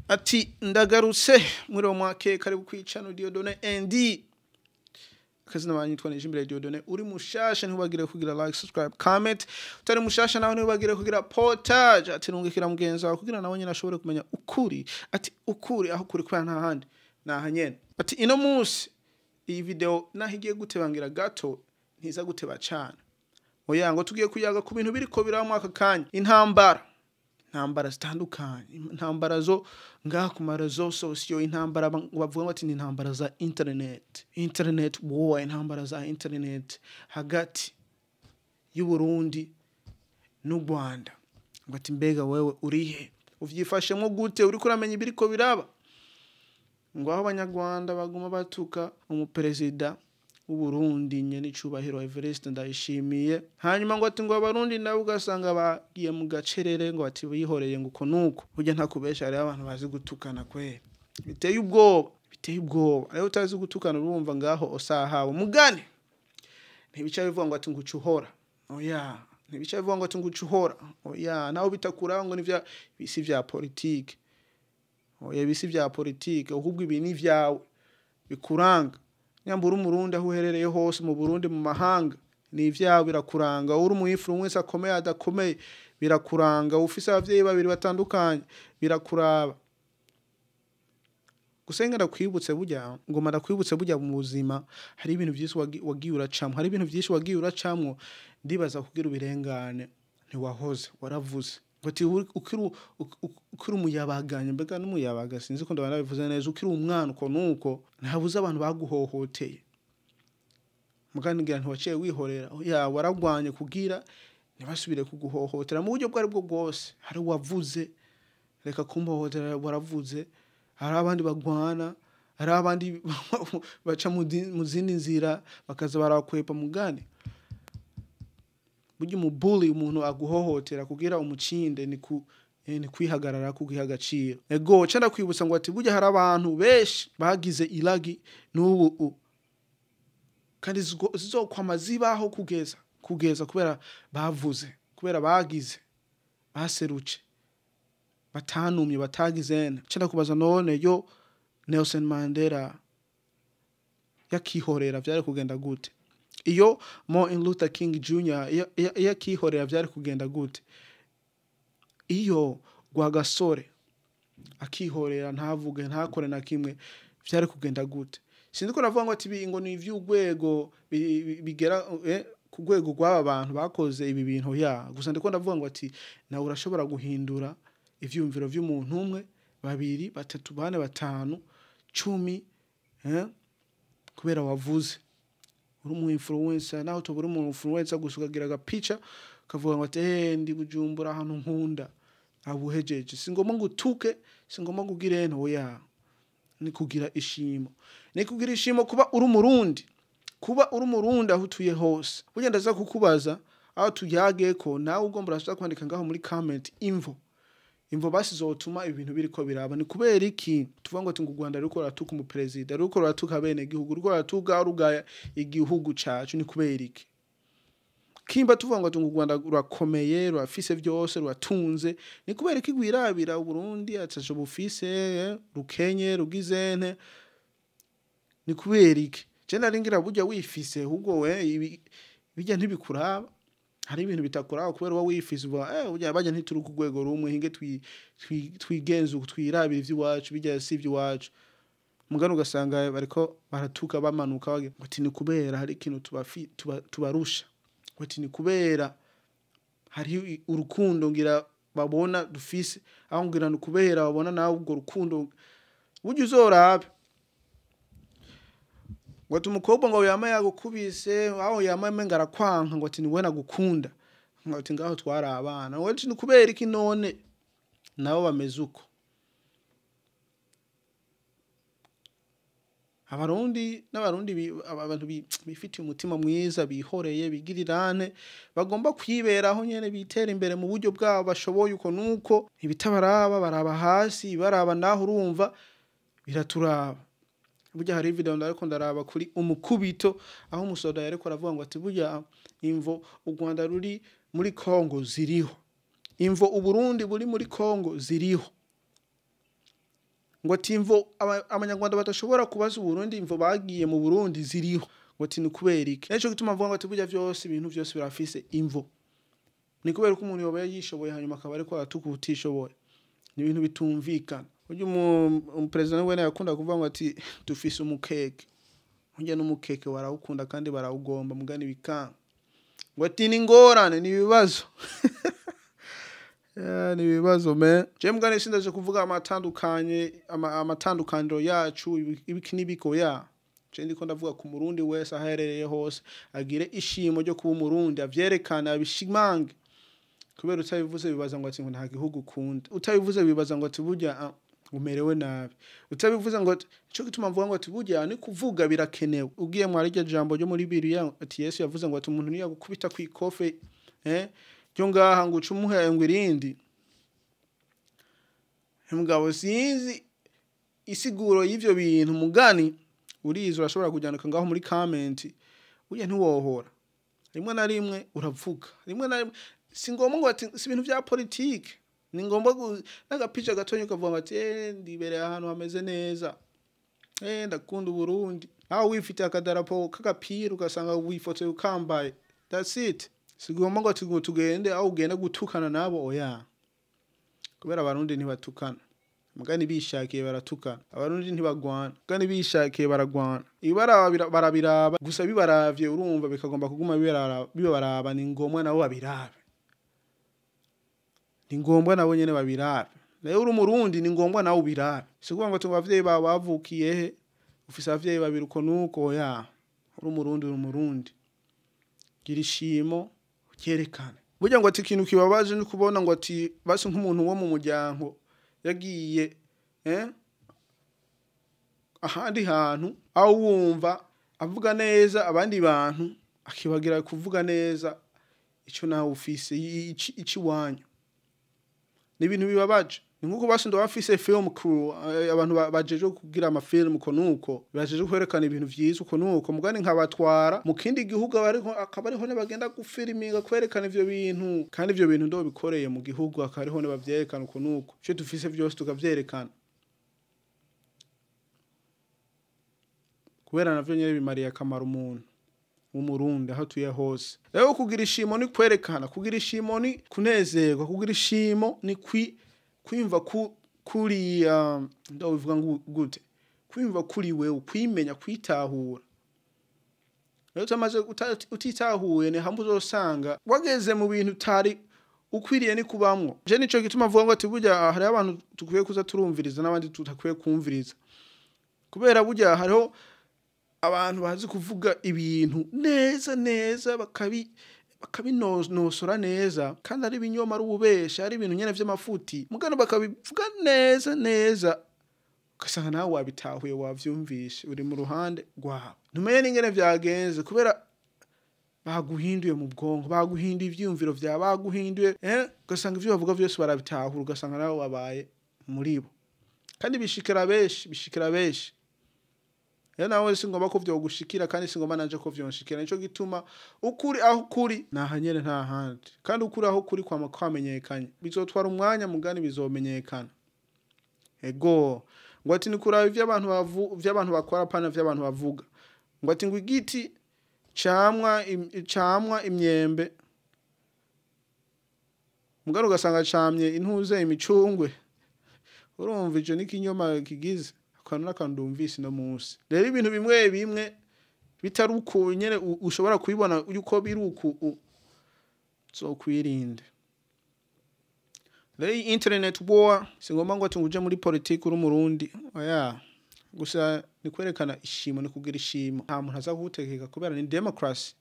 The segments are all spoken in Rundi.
Ati ndagarutse muri omwake karibu kwicano Dieudonné ND kazina banyitwa Nijimbere Dieudonné uri mushasha ntubagire kugira like subscribe comment utari mushasha nawe ntubagire kugira portage ati nungikira mugenzi wawe kugira nawe nyine ashobore kumenya ukuri ati ukuri aho kuri kwa nta handi nahanyene ati ino munsi iyi video nahigiye gutebangira gato ntiza guteba cyane oya ngo tugiye kuyaga ku bintu biriko biramwa aka kanya intambara zitandukanye intambara zo ngaha ku marezo sosiyo intambara bavuga bati ni intambara za internet war intambara za internet hagati y'u Burundi n'u Rwanda bati mbega wewe urihe uvyifashemo gute uri kuramenya ibiriko biraba ngo aho abanyarwanda baguma batuka umuperezida u Burundi nyene icubahiro Evariste Ndayishimiye hanyuma ngo ati ngo abarundi nabo ugasanga bagiye mu gacerere ngo ati bihoreye ngo uko nuko burya nta kubesha ari abantu bazi gutukana kwe biteye ubwoba rero utazi gutukana urumva ngaho osahawe mugane ntibica bivuga ngo ati ngucuhora oya ntibica bivuga ngo ati ngucuhora oya naho bitakura ngo nivya bisi vya politique oya bisi vya politique ahubwo ibi ni vyawe bikuranga nyambura umurundi aho uherereye hose mu Burundi mu mahanga ni ivyawe birakuranga uri umuhifuru wese akomeye adakomeye birakuranga ufise abavyeyi babiri batandukanye birakuraba gusengera kwibutse burya ngoma ndakwibutse burya mu buzima hari ibintu byinshi wagiye uracamwe hari ibintu byinshi wagiye uracamwe ndibaza kugira ubirengane ntiwahoze waravuze bati ukiri umuyabaganye mbega n'umuyabaga sinzi ko ndabana bivuze neza ukiri umwana uko nuko ntabuze abantu baguhohoteye muganigira ntiwaciye wihorera ya waragwanye kugira ntibasubire kuguhohotera mu buryo bwari bwo bwose hari wavuze reka kumbohotera waravuze hari abandi bagwana hari abandi baca mu zindi nzira bakaza barakwepa mugani burya umubuli umuntu aguhohotera kugira umucinde ni kwihagarara kugiha agaciro ego cyane kwibutsa ngo ati burya hari abantu beshi bagize iragi n'ubu kandi zizokwama zibaho kugeza kubera bavuze kubera bagize baseruce batanumye batagizene cyane kubaza none yo Nelson Mandela yakihorera byari kugenda gute iyo Martin Luther King Jr. yakihorera byari kugenda gute iyo Rwagasore akihorera ntavuge ntakore na kimwe byari kugenda gute sinzi ko navuga ngo ati ngo ni ivy'ugwego bigera ku rwego rw'aba bantu bakoze ibi bintu ya gusa ndiko ndavuga ngo ati nawe urashobora guhindura ivyumviro vy'umuntu umwe babiri batatu bane batanu 10 kubera wavuze uri mu influencer naho tubura umuntu influencer gusukagira agapica kavuga ngo ati ndi Bujumbura ahantu nkunda abuhejeje singoma ngutuke singoma ngugirene oya ni kugira ishimo kuba uri umurundi aho utuye hose ugenda za kukubaza aho tuyage ko nawe ugomba urashaka kwandika ngaho muri comment imvo basizotuma ibintu biriko biraba ni kubera iki tuvuga ngo ngo Rwanda ruko ratuka umuperezida ruko ratuka bene igihugu ruko ratuka rugaya igihugu cacu ni kubera iki kimba tuvuga ngo ngo Rwanda rurakomeye rurafise byose ruratunze ni kubera iki gwirabira u Burundi ataje bufise rukenye rugizene ni kubera iki je naringira burya wifise ahubwo we bijya ntibikuraba hari ibintu bitakuraho kubera wa wifise burya bajya ntituri ku rwego rumwe hinge twigenza twirabira ivy'iwacu bijya si ivy'iwacu mugano ugasanga bariko baratuka bamanuka bati ni kubera hari ikintu tubarusha bati ni kubera hari urukundo ngira babona dufise aho ngira ni kubera babona nawe ubwo rukundo burya uzorabe Watu umukobwa ngo yamaye agukubise aho yamaye ngarakwanka ngo ati ni we nagukunda ngo ati ngaho twara abana ngo ati ni kubera iki none nabo bameze uko abarundi n'abarundi abantu bifitiye umutima mwiza bihoreye bigirirane bagomba kwiberaho nyene bitera imbere mu buryo bwabo bashoboye uko nuko ibitabaraba baraba hasi baraba naho urumva biraturaba burya hari video ndariko ndaraba kuri umukubito aho umusoda yariko aravuga ngo ati burya imvo u Rwanda ruri muri Kongo ziriho, imvo u Burundi buri muri Kongo ziriho, ngo ati imvo abanyarwanda batashobora kubaza u Burundi imvo bagiye mu Burundi ziriho, ngo ati ni kubera iki. Ejo gituma mvuga ngo ati burya byose ibintu byose birafise imvo, ni kubera ko umuntu yoba yishoboye hanyuma akaba ariko atukutishoboye, ni ibintu bitumvikana. Uyu umupresident wene yakunda kuvuga ngo ati dufise umukeke, unje n'umukeke warawukunda kandi barawugomba mugani bikanga, ngo ati ni ngorane ni ibibazo ni ibibazo me je mugani sindaje kuvuga amatandukaniro yacu ibiki nibiko ya je ndiko ndavuga ku Murundi wese aherereye hose agire ishimo ryo kuba Umurundi avyerekana abishimange, kubera utabivuze bibaza ngo ati ngo nta gihugu kunda, utabivuze bibaza ngo ati burya umerewe nabi, utabivuze ngo cyo gituma mvuga ngo ati burya ni kuvuga birakenewe. Ugiye mwari rya jambo ryo muri Bibiliya ati Yesu yavuze ngo ati umuntu niya gukubita kwikofe ryo ngaha ngo ucumuhengwe irindi. Mugabo sinzi isiguro y'ivyo bintu mugani urizo urashobora kujyanuka ngaho muri comment burya ntiwohora, rimwe na rimwe uravuga, rimwe na rimwe singomba ngo ati si ibintu bya politike, ni ngomba n'agapica gatonye ukavuga ati ndibereye ahantu hameze neza, ndakunda Burundi, aho wifite akadarapo k'agapira ugasanga wifotoye ukambaye, that's it. Sigomba ngo ati tugende aho ugenda gutukana nabo, oya, kubera abarundi ntibatukana mugani bishakiye baratukana, abarundi ntibagwana mugani bishakiye baragwana, ibara barabiraba gusa bibaravye urumva bikagomba kuguma bibaraba, ni ngombwa nabo babirabe, ni ngombwa nabo nyene babirabe. Nayo uri Umurundi ni ngombwa nawe ubirabe, sikuvuga ngo tunga abavyeyi bawe bavukiye he ufise abavyeyi babiri uko nuko, ya uri Umurundi gira ishimo cyerekana. Burya ngo ati ikintu kibabaje ni kubona ngo ati basi nk'umuntu wo mu muryango yagiye ahandi hantu aho wumva avuga neza abandi bantu akibagira kuvuga neza ico nawe ufise ici wanyu, ni ibintu bibabaje. Ni nkuko basi ndo bafise film crew, abantu bajeje kugira ama film uko nuko bajeje kwerekana ibintu vyiza uko nuko mugani nkabatwara mu kindi gihugu akabariho ne bagenda gufilminga kwerekana ivyo bintu, kandi ivyo bintu ndo bikoreye mu gihugu akariho ne bavyerekana uko nuko, cyo dufise byose tukavyerekana, kubera navyo nyere bimariye akamaro umuntu Umurundi aho tuye hose. Rero kugira ishimo ni kwerekana, kugira ishimo ni kunezerwa, kugira ishimo ni kwimva kuri ndo bivuga gute, kwimva kuri wewe, kwimenya, kwitahura. Rero tamaze utitahuye ne hamwe uzosanga wageze mu bintu tari ukwiriye ni kubamwo. Je nico gituma vuga ngo ati burya hari abantu tukwiye kuza turumviriza n'abandi tutakwiye kumviriza, kubera burya hariho abantu bazi kuvuga ibintu neza bakabinonosora neza, kandi ari ibinyoma ari ububesha, ari ibintu nyene vy'amafuti mugano bakabivuga neza ugasanga nawe wabitahuye wavyumvishe uri mu ruhande rwawe, ntumenye n'ingene vyagenze kubera baguhinduye mu bwonko, baguhinduye ivyumviro vya baguhinduye ugasanga ivyo bavuga vyose barabitahura, ugasanga nawe wabaye muri bo, kandi bishikira benshi. Ya nawe singomba ko vyo gushikira kandi singomba nanje ko vyonshikira, nico gituma ukuri aho kuri nahanyere nta handi, kandi ukuri aho kuri kwamenyekanye bizotwara umwanya mugani bizomenyekana. Ego ngo ati nikura vy'abantu bakora pana vy'abantu bavuga, ngo ati ngo igiti camwa imyembe mugaro ugasanga camye intuze imicungwe, urumva ico n'ikinyoma kigize nakandumvise no munsi. Rero ibintu bimwe bitari uko nyene ushobora kubibona yuko biri uko so kwirinde. Rero internet war singomba ngo tunguje muri politiki uri Umurundi, oya, gusa ni kwerekana ishimo, ni kugira ishimo, nta muntu aza kugutegeka kubera ni democracy.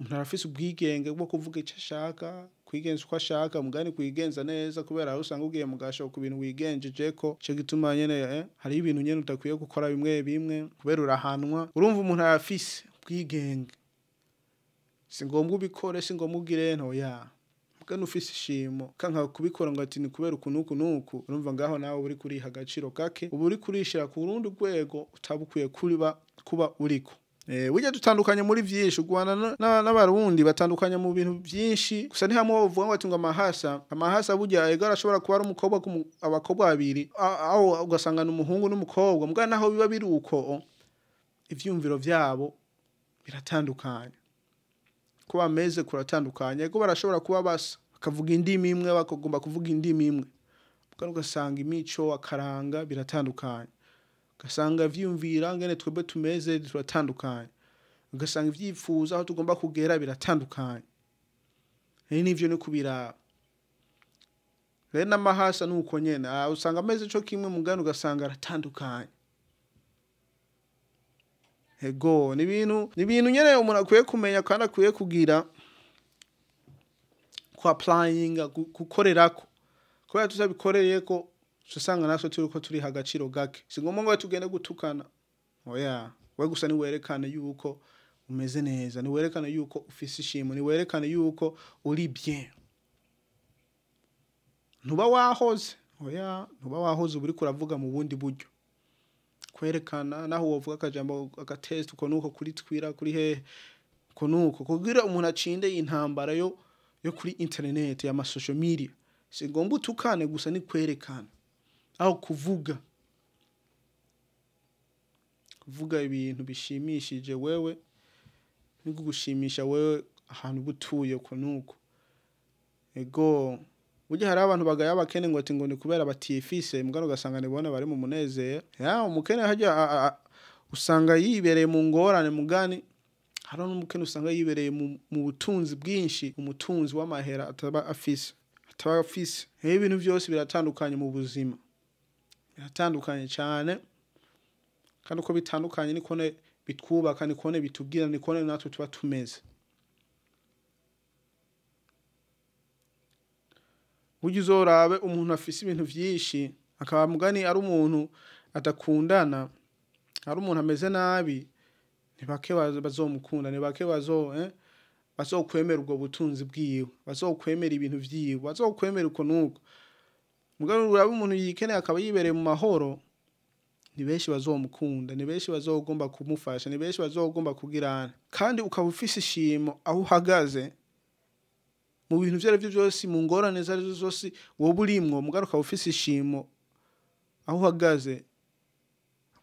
Umuntu arafise ubwigenge bwo kuvuga icyo ashaka, kwigenza uko ashaka, mugani kwigenza neza, kubera aho usanga ugiye mugasho ku bintu wigenjeje ko cyo gituma nyene hari ibintu nyene utakwiye gukora bimwe kubera urahanwa. Urumva umuntu arafise ubwigenge, singombwa ubikore, singombwa ugire nto, ya kandi ufise ishimo kanka kubikora ngo ati ni kubera ukuntu nuku urumva ngaho nawe uri kuriha agaciro kake ubu uri kurishira ku rundi rwego utabukwiye kuba uriko. Burya dutandukanye muri vyinshi ugwana n'abarundi batandukanye mu bintu byinshi gusa ni hamwe bavuga ngo atunga amahasa burya ego arashobora kuba ari umukobwa abakobwa babiri aho ugasanga n'umuhungu n'umukobwa mbwa naho biba biri uko ivyumviro vyabo biratandukanye ko bameze kuratandukanye ego barashobora kuba basa bakavuga indimi imwe bakagomba kuvuga indimi imwe kandi ugasanga imico akaranga biratandukanye ugasanga vyumvira ngene twebwe tumeze turatandukanye ugasanga ivyifuza aho tugomba kugera biratandukanye n'ivyo no kubiraba rero n'amahasa nuko nyene usanga ameze cyo kimwe mugano ugasanga aratandukanye. Ego ni ibintu nyene umuntu akwiye kumenya kandi akwiye kugira ku applying gukorerako kubera tuzabikoreye ko usanga naso turiko turi hagaciro gake singomba ngo tugende gutukana oya we gusa ni werekane yuko umeze neza ni werekane yuko ufise ishimo ni werekane yuko uri bien ntuba wahoze oya ntuba wahoze uri kuravuga mu bundi buryo kwerekana naho wovuga akajambo agatest uko nuko kuri twira kuri he uko nuko kugira umuntu acinde intambara yo kuri internet ya social media singomba utukane gusa ni kwerekana aho kuvuga ibintu bishimishije wewe ni kugushimisha wewe ahantu butuye uko nuko. Ego burya hari abantu bagaya abakene ngo ati ngo ni kubera batifise mugano gasanga nibona bari mu munezero umukene hajya usanga yibereye mu ngorane mugani hari n'umukene usanga yibereye mu butunzi bwinshi umutunzi w'amahera ataba afise ibintu byose biratandukanye mu buzima biratandukanye cyane kandi uko bitandukanye niko bitwubaka niko bitubwira niko natwe tuba tumeze. Burya uzorabe umuntu afise ibintu vyinshi akaba mugani ari umuntu atakundana ari umuntu ameze nabi ntibake bazomukunda ntibake bazokwemera ubwo butunzi bwiwe bazokwemera ibintu vyiwe bazokwemera uko nuko mugani urabe umuntu yikeneye akaba yibereye mu mahoro ni benshi bazomukunda ni benshi bazogomba kumufasha ni benshi bazogomba kugirana kandi ukaba ufise ishimo aho uhagaze mu bintu vyarevyo byose mu ngorane zari zose wowe urimwo mugaruka ufise ishimo aho uhagaze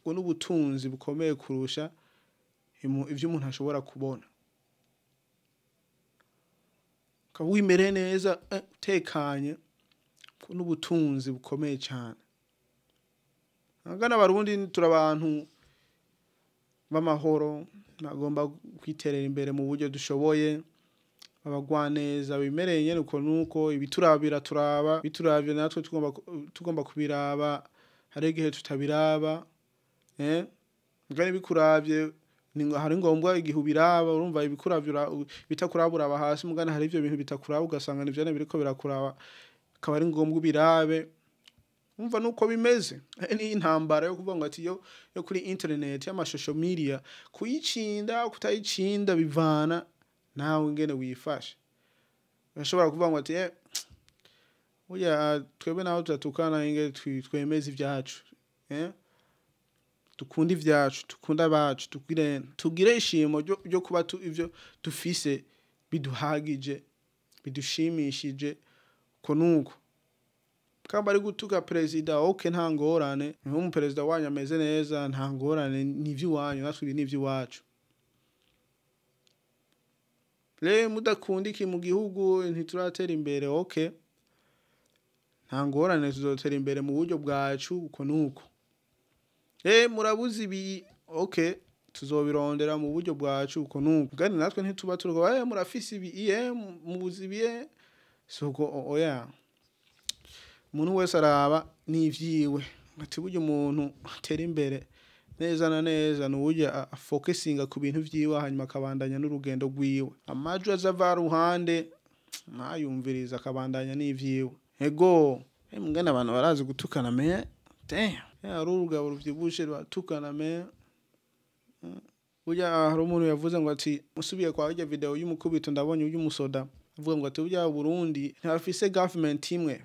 ubwo n'ubutunzi bukomeye kurusha ivyo umuntu ashobora kubona ukaba wimere neza tekanye n'ubutunzi bukomeye cyane. Agana abarundi turabantu b'amahoro nagomba kwiterera imbere mu buryo dushoboye abagwaneza bimereye nyene uko nuko ibiturabira turaba bituravye natwe tugomba kubiraba hari igihe tutabiraba ngani bikuravye hari ngombwa igihe ubiraba urumva ibikuravye bitakurabura hasi mugana hari ivyo bintu bitakuraba ugasanga nivyo biriko birakuraba akaba ari ngombwa ubirabe umva nuko bimeze ni intambara yo kuvuga ngo ati yo kuri internet y'amashusho media kuyicinda kutayicinda bivana nawe ngene wifashe urashobora kuvuga ngo ati oya twebwe naho tutatukana inge twemeze ivyacu tukunda ivyacu tukunda abacu tugire ishimo ryo kuba ivyo dufise biduhagije bidushimishije ko nuko kamba ari gutuka president okay nta ngorane mu president wanyu ameze neza nta ngorane n'ivyo wanyu natwe n'ivyo wacu le mudakunda iki mu gihugu ntituratera imbere okay nta ngorane tuzotera imbere mu buryo bwacu uko nuko murabuzi ibi okay tuzobirondera mu buryo bwacu uko nuko gani natwe ntituba turwa murafise ibi mubuzi ibi soko oya umuntu wese araba n'ivyiwe ati buryo umuntu atera imbere neza na neza n'uburyo focusinga ku bintu vyiwe hanyuma akabandanya n'urugendo rwiwe amajwi azava ruhande ntayumviriza akabandanya n'ivyiwe. Ego mugana abantu barazi gutukana ari urugabo ruvyibushe batukana burya hari umuntu yavuze ngo ati musubiye kwa hirya video y'umukubito ndabonye uy'umusoda avuga ngo ati burya Burundi ntibafise government imwe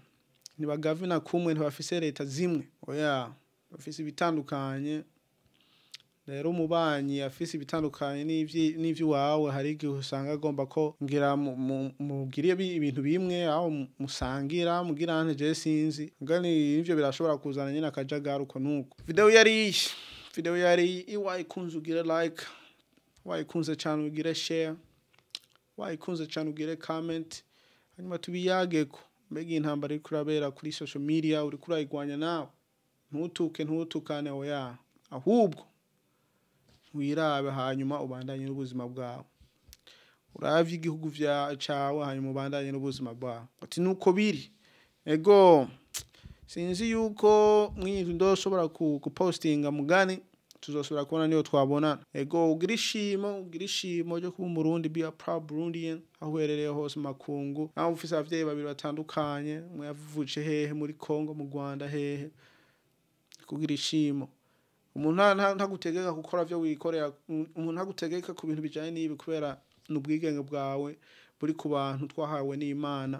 ntibagavina kumwe ntibafise leta zimwe oya bafise ibitandukanye rero umubanyi afise ibitandukanye n'ivyo wawe hari igihe usanga agomba ko ngira mugiriye ibintu bimwe aho musangira mugira nteje sinzi ngani ivyo birashobora kuzana nyine akajagara uko nuko video yari iwayikunze ugire like wayikunze cyane ugire share wayikunze cyane ugire comment hanyuma tubiyageko mbega intambara iri kurabera kuri social media uri kurayigwanya nawe ntutukane oya ahubwo wirabe hanyuma ubandanye n'ubuzima bwawe uravye igihugu cawe hanyuma ubandanye n'ubuzima bwawe ati nuko biri ego sinzi yuko mwintu ndoshobora kupostinga mugani tuzosubira kubona niyo twabonana ego ugira ishimo ryo kuba Umurundi be a proud Burundian aho uherereye hose makungu aho ufise abavyeyi babiri batandukanye mwe yavuce hehe muri Kongo mu Rwanda hehe kugira ishimo umuntu ntagutegeka gukora vyo wikorera umuntu ntagutegeka ku bintu bijanye n'ibi kubera n'ubwigenge bwawe buri ku bantu twahawe n'Imana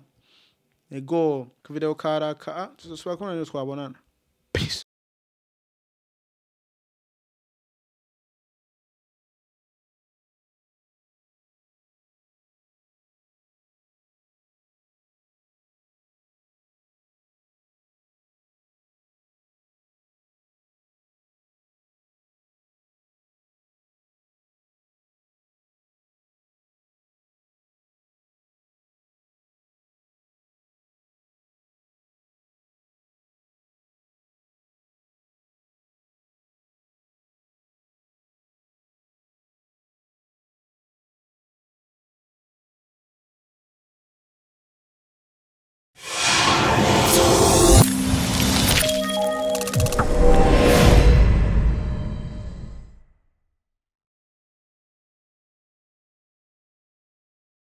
ego ku video karaka tuzosubira kubona niyo twabonana peace.